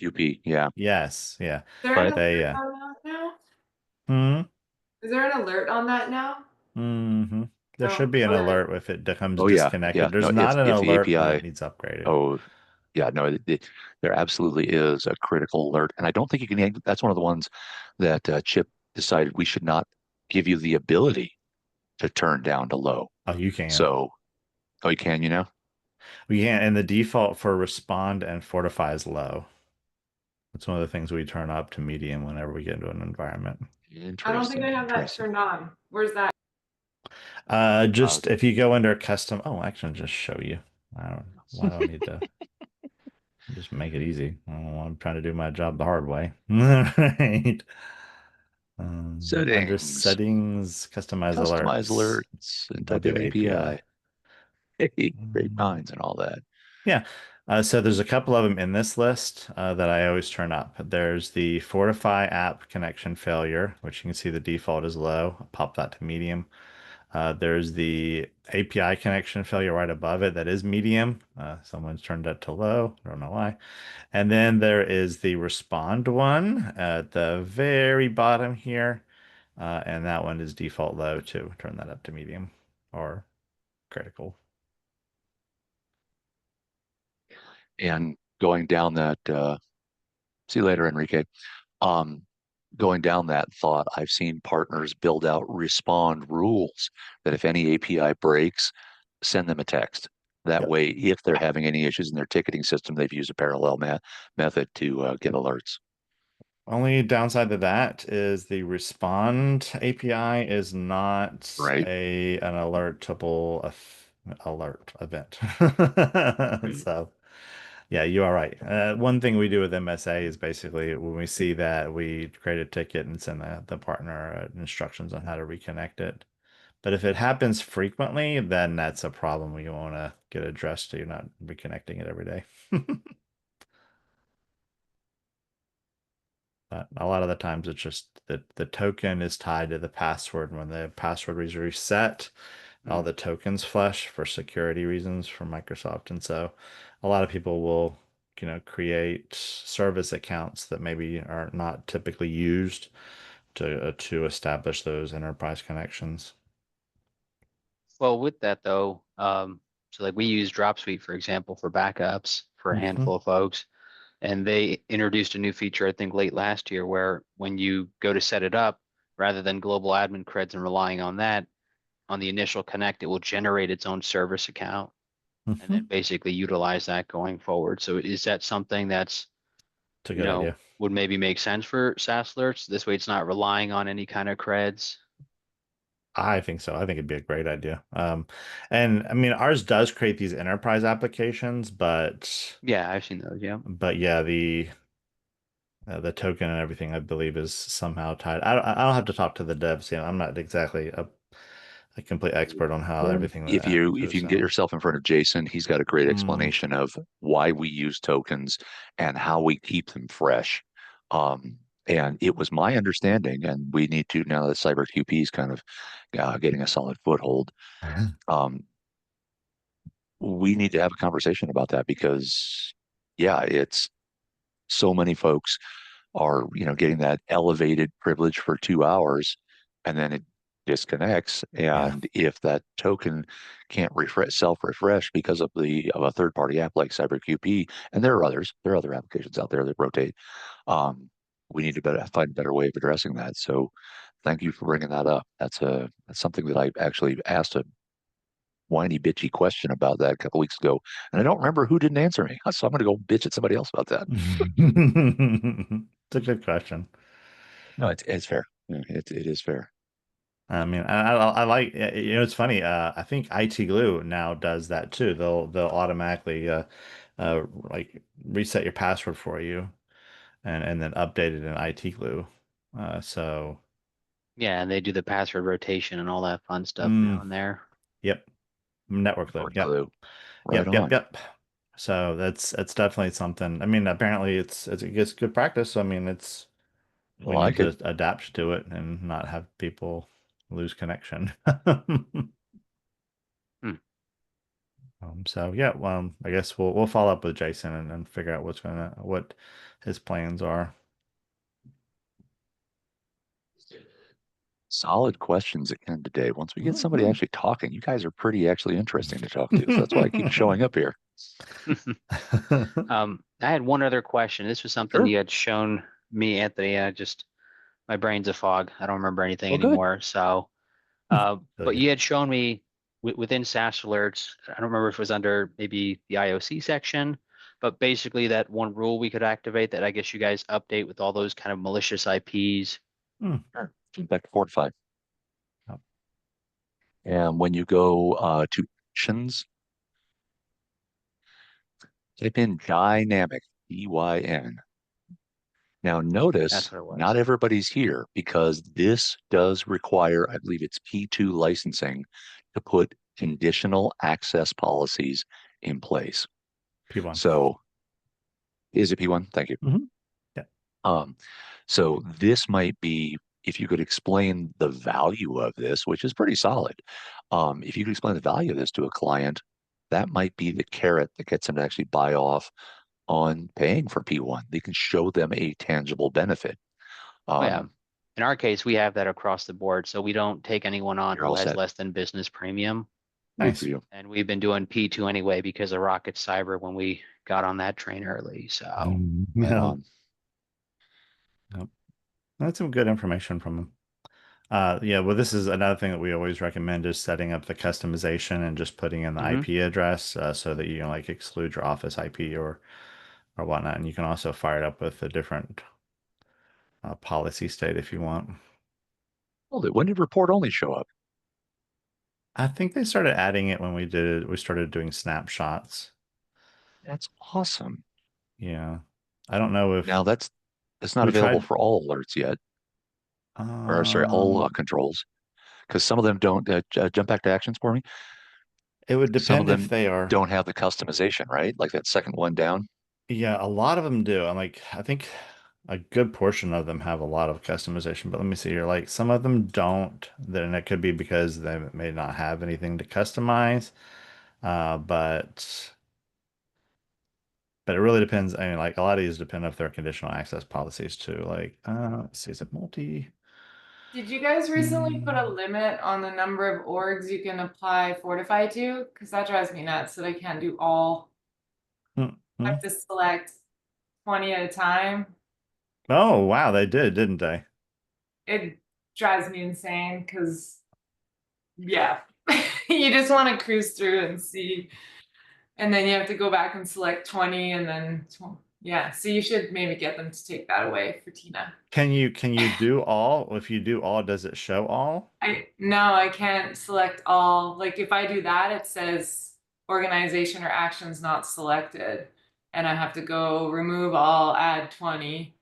QP, yeah. Yes, yeah. Is there an But They alert on that now? hmm Is there an alert on that now? hmm There Oh, should be an okay. alert if it becomes oh yeah, yeah. disconnected. There's No, not an if the alert when API, it needs upgraded. oh yeah, no, there absolutely is a critical alert, and I don't think you can. That's one of the ones that Chip decided we should not give you the ability to turn down to low. Oh, you can. So, oh, you can, you know? We can't, and the default for respond and fortify is low. It's one of the things we turn up to medium whenever we get into an environment. I don't think Interesting. I have that Interesting. turned on. Where's that? Just if you go under custom, oh, actually, I'll just show you. Why do I need to just make it easy? I'm trying to do my job the hard way. Right. Under Settings, settings, customize customize alerts, alerts, and we'll type do in API. Hey, great Mm. minds and all that. Yeah. So there's a couple of them in this list that I always turn up. There's the Fortify app connection failure, which you can see the default is low. I'll pop that to medium. There's the API connection failure right above it that is medium. Someone's turned that to low. I don't know why. And then there is the respond one at the very bottom here. And that one is default low too. Turn that up to medium or critical. And going down that, see you later, Enrique. Going down that thought, I've seen partners build out respond rules that if any API breaks, send them a text. That Yep. way, if they're having any issues in their ticketing system, they've used a parallel method to get alerts. Only downside to that is the respond API is not Right. an alertable alert event. So yeah, you are right. One thing we do with MSA is basically when we see that, we create a ticket and send the partner instructions on how to reconnect it. But if it happens frequently, then that's a problem we want to get addressed so you're not reconnecting it every day. But a lot of the times it's just that the token is tied to the password. When the password is reset, all the tokens flush for security reasons from Microsoft. And so a lot of people will, create service accounts that maybe are not typically used to establish those enterprise connections. Well, with that though, so like we use Dropsuite, for example, for backups for a handful of folks. And they introduced a new feature, I think late last year, where when you go to set it up, rather than global admin creds and relying on that, on the initial connect, it will generate its own service account and then basically utilize that going forward. So is that something that's, It's a good idea. would maybe make sense for SaaS alerts? This way it's not relying on any kind of creds. I think so. I think it'd be a great idea. And I mean, ours does create these enterprise applications, but Yeah, I've seen those. Yeah. yeah, the token and everything, I believe, is somehow tied. I don't have to talk to the devs. I'm not exactly a complete expert on how everything. If you can get so. yourself in front of Jason, he's got a great Mm. explanation of why we use tokens and how we keep them fresh. And it was my understanding, and we need to, now that CyberQP is kind of getting a solid foothold, we need to have a conversation about that because, yeah, it's so many folks are, getting that elevated privilege for 2 hours and then it disconnects. And if that token can't self-refresh because of a third-party app like CyberQP, and there are other applications out there that rotate, we need to find a better way of addressing that. So thank you for bringing that up. That's something that I actually asked a whiny bitchy question about that a couple weeks ago, and I don't remember who didn't answer me. So I'm going to go bitch at somebody else about that. It's a good question. No, it's fair. It is fair. I mean, I like, it's funny. I think IT Glue now does that too. They'll automatically like reset your password for you and then update it in IT Glue. So Yeah, and they do the password rotation and all that fun stuff now and there. Yep. Network Glue. Yep. Glue. Right on. Yep. So that's definitely something. I mean, apparently it's good practice. I mean, we need to adapt to it and not have people lose connection. So yeah, well, I guess we'll follow up with Jason and figure out what his plans are. Solid questions again today. Once we get somebody actually talking, you guys are pretty actually interesting to talk to. So that's why I keep showing up here. I had one other question. This was something you had shown me, Anthony. My brain's a fog. I don't remember anything anymore. So, but you had shown me within SaaS Alerts, I don't remember if it was under maybe the IOC section, but basically that one rule we could activate that I guess you guys update with all those kind of malicious IPs. Sure. Jump back to Fortify. Yep. And when you go to actions, type in dynamic, DYN. Now notice That's what it was. not everybody's here because this does require, I believe it's P2 licensing to put conditional access policies in place. P1. So is it P1? Thank you. Mhm. Yeah. So this might be, if you could explain the value of this, which is pretty solid. If you could explain the value of this to a client, that might be the carrot that gets them to actually buy off on paying for P1. They can show them a tangible benefit. Oh, yeah. In our case, we have that across the board. So we don't take anyone on You're who all has set. less than business premium. Good Nice. for you. And we've been doing P2 anyway because of Rocket Cyber when we got on that train early. So Right Yeah. on. That's some good information from them. Yeah, well, this is another thing that we always recommend is setting up the customization and just putting in the Mhm. IP address so that you can like exclude your office IP or whatnot. And you can also fire it up with a different policy state if you want. Hold it. When did report only show up? I think they started adding it when we started doing snapshots. That's awesome. Yeah. I don't know if Now it's not we available tried. for all alerts yet, or sorry, all Um, controls, because some of them don't. Jump back to actions for me. it would Some of depend if them they are. don't have the customization, right? Like that second one down. Yeah, a lot of them do. I think a good portion of them have a lot of customization, but let me see here. Like some of them don't. Then it could be because they may not have anything to customize. But it really depends. I mean, like a lot of these depend if they're conditional access policies too. Like, let's see, is it multi? Did you guys recently put a Hmm. limit on the number of orgs you can apply Fortify to? Because that drives me nuts that I can't do all. I Hmm. have to select 20 at a time. Oh, wow, they did, didn't they? It drives me insane because, yeah, you just want to cruise through and see. And then you have to go back and select 20 and then, yeah. So you should maybe get them to take that away for Tina. Can you do all? If you do all, does it show all? No, I can't select all. Like if I do that, it says organization or actions not selected. And I have to go remove all, add 20.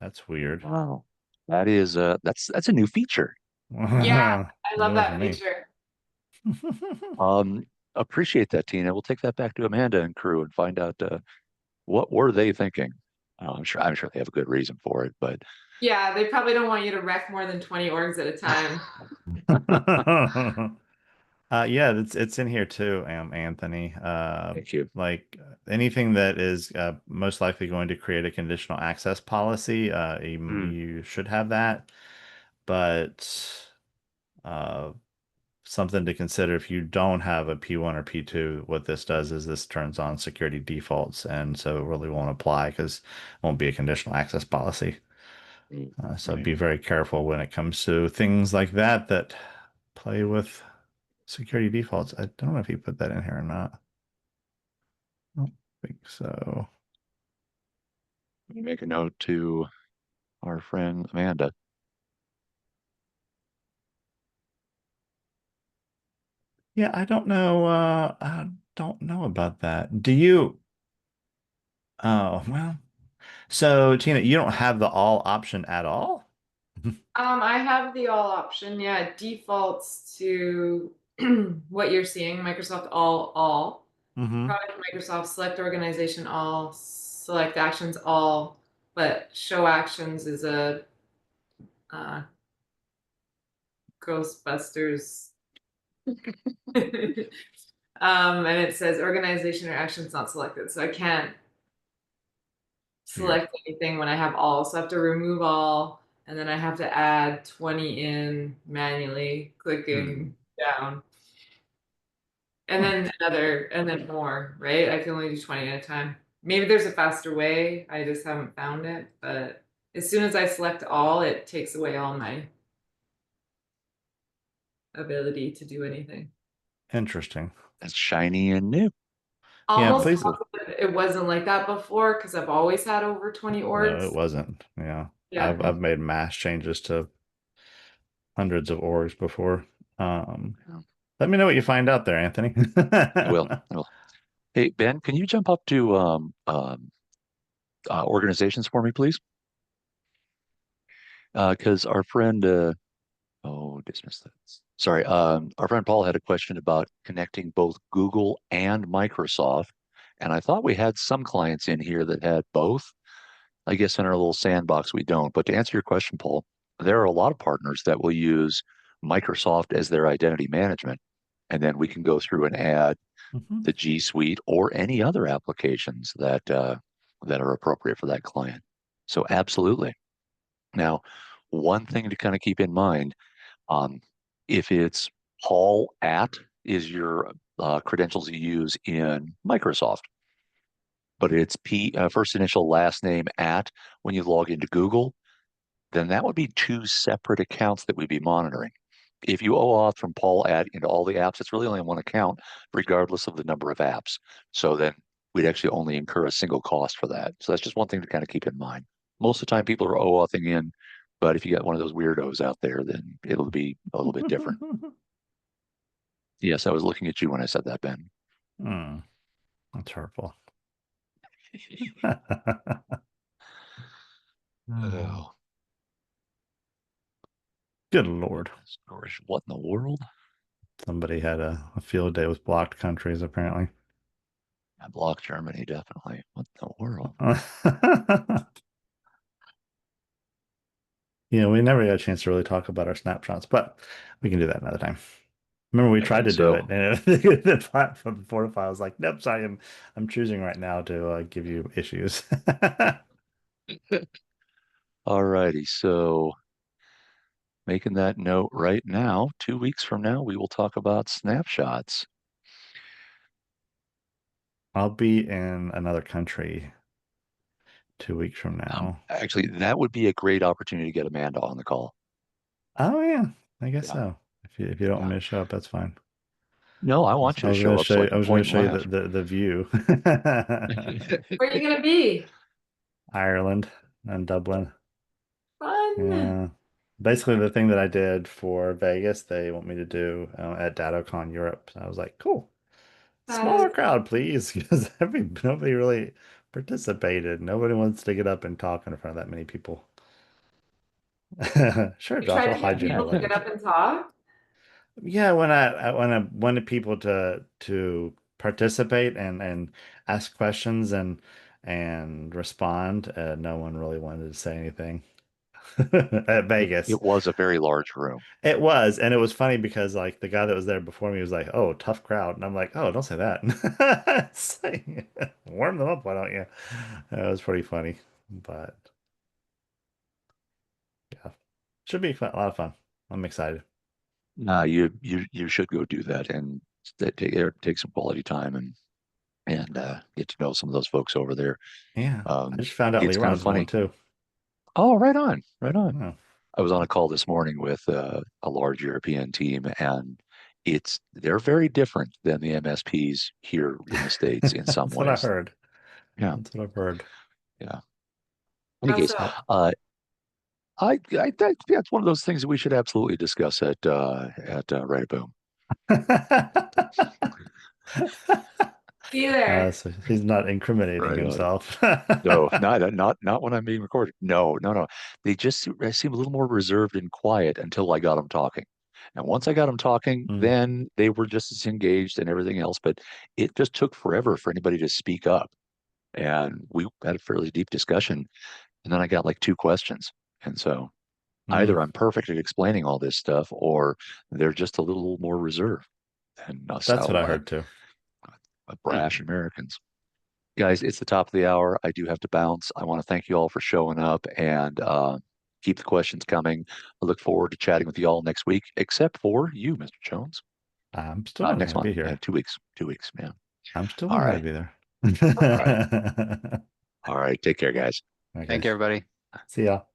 That's weird. Wow, that is that's a new feature. Yeah, I love New one for that me. feature. Um, Appreciate that, Tina. We'll take that back to Amanda and crew and find out what were they thinking. I'm sure they have a good reason for it, but Yeah, they probably don't want you to wreck more than 20 orgs at a time. Yeah, it's in here too, Anthony. thank you. Like anything that is most likely going to create a conditional access policy, you should have that. But something to consider if you don't have a P1 or P2, what this does is this turns on security defaults, and so it really won't apply because it won't be a conditional access policy. So be very careful when it comes to things like that that play with security defaults. I don't know if you put that in here or not. I don't think so. Let me make a note to our friend Amanda. Yeah, I don't know. I don't know about that. Do you? Oh, well. So, Tina, you don't have the all option at all? I have the all option. Yeah, it defaults to what you're seeing, Microsoft all. Mm-hmm. Product Microsoft, select organization all, select actions all, but show actions is a Ghostbusters. And it says organization or actions not selected. So I can't select anything when I have all. So I have to remove all, and then I have to add 20 in manually, clicking down. And then another, and then more, right? I can only do 20 at a time. Maybe there's a faster way. I just haven't found it. But as soon as I select all, it takes away all my ability to do anything. Interesting. That's shiny and new. Yeah, Almost please. positive it wasn't like that before because I've always had over 20 No, orgs. it wasn't. Yeah. Yeah. I've made mass changes to hundreds of orgs before. Yeah. Let me know what you find out there, Anthony. I will. I will. Hey, Ben, can you jump up to organizations for me, please? Because our friend, dismiss that. Sorry, our friend Paul had a question about connecting both Google and Microsoft, and I thought we had some clients in here that had both. I guess in our little sandbox we don't. But to answer your question, Paul, there are a lot of partners that will use Microsoft as their identity management, and then we can go through and add Mhm. the G Suite or any other applications that that are appropriate for that client. So absolutely. Now, one thing to kind of keep in mind, if it's Paul at is your credentials you use in Microsoft, but it's first initial last name at when you log into Google, then that would be two separate accounts that we'd be monitoring. If you OAuth from Paul at into all the apps, it's really only one account, regardless of the number of apps. So then we'd actually only incur a single cost for that. So that's just one thing to kind of keep in mind. Most of the time, people are OAuthing in, but if you got one of those weirdos out there, then it'll be a little bit different. Yes, I was looking at you when I said that, Ben. That's hurtful. Oh, Good Lord. gosh, what in the world? Somebody had a field day with blocked countries, apparently. I blocked Germany, definitely. What in the world? We never got a chance to really talk about our snapshots, but we can do that another time. Remember, we tried to do it, and the platform Fortify was like, "Nope, sorry, I'm choosing right now to give you issues." All righty, so making that note right now, 2 weeks from now, we will talk about snapshots. I'll be in another country 2 weeks from now. Actually, that would be a great opportunity to get Amanda on the call. Oh yeah, I guess Yeah. so. If you don't want Yeah. me to show up, that's fine. No, I want you to show up so I I can was going to point show you and the view. Where are you gonna be? Ireland and Dublin. Fun. Yeah. Basically, the thing that I did for Vegas, they want me to do at DattoCon Europe. So I was like, cool. Smaller crowd, please, because nobody really participated. Nobody wants to get up and talk in front of that many people. Sure, You Josh, tried I'll to hide get you in people to get Ireland. up and talk? Yeah, when I wanted people to participate and ask questions and respond, no one really wanted to say anything at Vegas. it was a very large room. It was, and it was funny because like the guy that was there before me was like, "Oh, tough crowd," and I'm like, "Oh, don't say that." It's like, warm them up, why don't you? It was pretty funny, but yeah, should be fun, a lot of fun. I'm excited. You should go do that and take some quality time and get to know some of those folks over there. Yeah, I just found out It's kind of Leron's going funny. too. Oh, right on, right on. Oh. I was on a call this morning with a large European team, and they're very different than the MSPs here in the States in some That's what I ways. heard. Yeah, That's what I've heard. yeah. In any case, Also, that's one of those things that we should absolutely discuss at Write a Boom. see you there. So he's not incriminating Right on. himself. No, not when I'm being recorded. No, no, no. They just seem a little more reserved and quiet until I got them talking. And once I got them talking, Mm. then they were just as engaged and everything else. But it just took forever for anybody to speak up. And we had a fairly deep discussion. And then I got like two questions. And so either I'm perfect at explaining all this stuff, or they're just a little more reserved than us That's what I heard too. brash Americans. Guys, it's the top of the hour. I do have to bounce. I want to thank you all for showing up and keep the questions coming. I look forward to chatting with you all next week, except for you, Mr. Jones. I'm still not Next gonna month. be here. Yeah, 2 weeks. 2 weeks, man. I'm still All not gonna right. be there. All right. All right. Take care, guys. Okay. Thank you, everybody. See y'all.